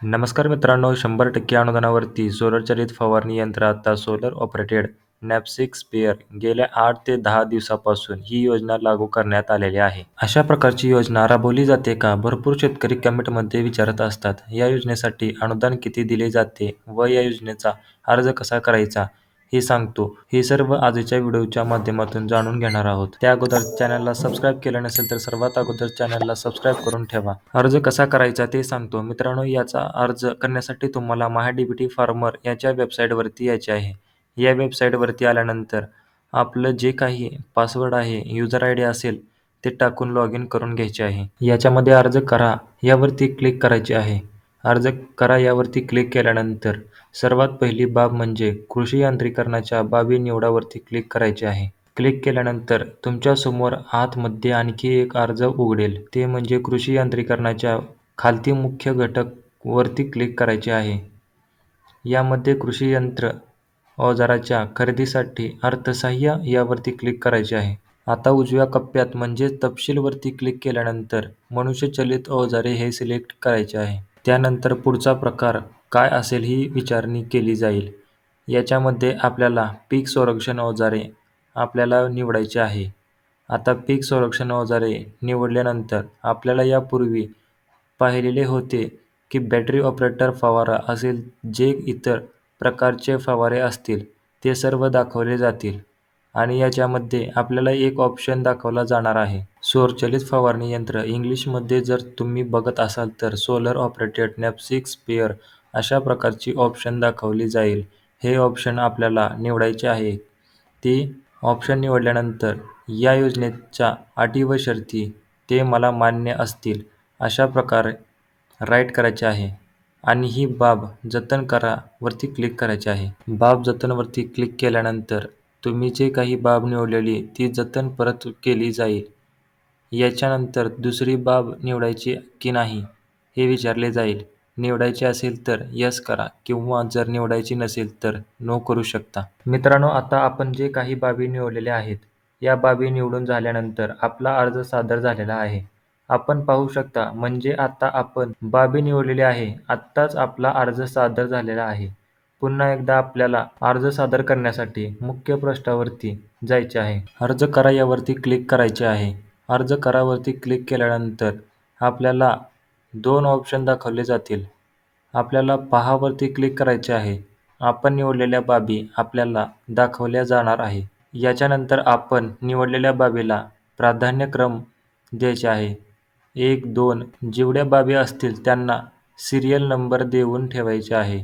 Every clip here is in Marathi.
नमस्कार मित्रांनो, 100% अनुदानावरती सोलर चालित फवारणी यंत्र आता सोलर ऑपरेटेड नॅपसिक स्प्रेअर गेल्या 8 ते 10 दिवसापासून ही योजना लागू करण्यात आलेली आहे. अशा प्रकारची योजना राबवली जाते का? भरपूर शेतकरी कमेंटमध्ये विचारत असतात. या योजनेसाठी अनुदान किती दिले जाते व या योजनेचा अर्ज कसा करायचा हे सांगतो. हे सर्व आजच्या व्हिडिओच्या माध्यमातून जाणून घेणार आहोत. त्या अगोदर चॅनलला सबस्क्राईब केलं नसेल तर सर्वात अगोदर चॅनलला सबस्क्राईब करून ठेवा. अर्ज कसा करायचा ते सांगतो. मित्रांनो, याचा अर्ज करण्यासाठी तुम्हाला महाडीबीटी फार्मर याच्या वेबसाईटवरती यायचे आहे. या वेबसाईटवरती आल्यानंतर आपलं जे काही पासवर्ड आहे, युजर आय डी असेल ते टाकून लॉग इन करून घ्यायचे आहे. याच्यामध्ये अर्ज करा यावरती क्लिक करायचे आहे. अर्ज करा यावरती क्लिक केल्यानंतर सर्वात पहिली बाब म्हणजे कृषी यांत्रिकरणाच्या बाबी निवडावरती क्लिक करायचे आहे. क्लिक केल्यानंतर तुमच्यासमोर आतमध्ये आणखी एक अर्ज उघडेल, ते म्हणजे कृषी यांत्रिकरणाच्या खालती मुख्य घटक वरती क्लिक करायचे आहे. यामध्ये कृषी यंत्र अवजाराच्या खरेदीसाठी अर्थसहाय्य यावरती क्लिक करायचे आहे. आता उजव्या कप्प्यात म्हणजेच तपशीलवरती क्लिक केल्यानंतर मनुष्यचलित अवजारे हे सिलेक्ट करायचे आहे. त्यानंतर पुढचा प्रकार काय असेल ही विचारणी केली जाईल. याच्यामध्ये आपल्याला पीक संरक्षण अवजारे आपल्याला निवडायचे आहे. आता पीक संरक्षण अवजारे निवडल्यानंतर आपल्याला यापूर्वी पाहिलेले होते की बॅटरी ऑपरेटर फवारा असेल, जे इतर प्रकारचे फवारे असतील ते सर्व दाखवले जातील आणि याच्यामध्ये आपल्याला एक ऑप्शन दाखवला जाणार आहे, सौरचालित फवारणी यंत्र. इंग्लिशमध्ये जर तुम्ही बघत असाल तर सोलर ऑपरेटेड नॅपसिक स्प्रेअर अशा प्रकारची ऑप्शन दाखवली जाईल. हे ऑप्शन आपल्याला निवडायचे आहे. ते ऑप्शन निवडल्यानंतर या योजनेच्या अटी व शर्ती ते मला मान्य असतील अशा प्रकारे राईट करायचे आहे आणि ही बाब जतन करा वरती क्लिक करायचे आहे. बाब जतनवरती क्लिक केल्यानंतर तुम्ही जे काही बाब निवडलेली ती जतन परत केली जाईल. याच्यानंतर दुसरी बाब निवडायची की नाही हे विचारले जाईल. निवडायची असेल तर यस करा किंवा जर निवडायची नसेल तर नो करू शकता. मित्रांनो, आता आपण जे काही बाबी निवडलेल्या आहेत या बाबी निवडून झाल्यानंतर आपला अर्ज सादर झालेला आहे. आपण पाहू शकता, म्हणजे आता आपण बाबी निवडलेली आहे. आत्ताच आपला अर्ज सादर झालेला आहे. पुन्हा एकदा आपल्याला अर्ज सादर करण्यासाठी मुख्य पृष्ठावरती जायचे आहे. अर्ज करा यावरती क्लिक करायचे आहे. अर्ज करावरती क्लिक केल्यानंतर आपल्याला 2 ऑप्शन दाखवले जातील. आपल्याला पहावरती क्लिक करायचे आहे. आपण निवडलेल्या बाबी आपल्याला दाखवल्या जाणार आहे. याच्यानंतर आपण निवडलेल्या बाबीला प्राधान्यक्रम द्यायचे आहे. 1, 2 जेवढ्या बाबी असतील त्यांना सिरियल नंबर देऊन ठेवायचे आहे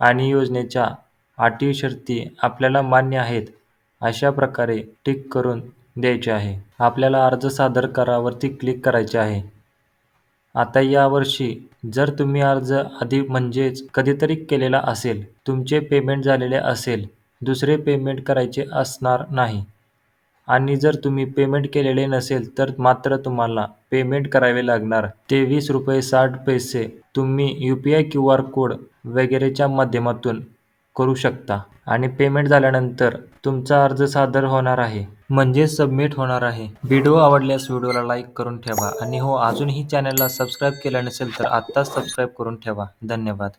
आणि योजनेच्या अटी शर्ती आपल्याला मान्य आहेत अशा प्रकारे टिक करून द्यायचे आहे. आपल्याला अर्ज सादर करावरती क्लिक करायचे आहे. आता यावर्षी जर तुम्ही अर्ज आधी म्हणजेच कधीतरी केलेला असेल, तुमचे पेमेंट झालेले असेल, दुसरे पेमेंट करायचे असणार नाही आणि जर तुम्ही पेमेंट केलेले नसेल तर मात्र तुम्हाला पेमेंट करावे लागणार. ₹23.60 तुम्ही UPI QR कोड वगैरेच्या माध्यमातून करू शकता आणि पेमेंट झाल्यानंतर तुमचा अर्ज सादर होणार आहे, म्हणजे सबमिट होणार आहे. व्हिडिओ आवडल्यास व्हिडिओला लाईक करून ठेवा आणि हो, अजूनही चॅनलला सबस्क्राईब केलं नसेल तर आत्ताच सबस्क्राईब करून ठेवा. धन्यवाद.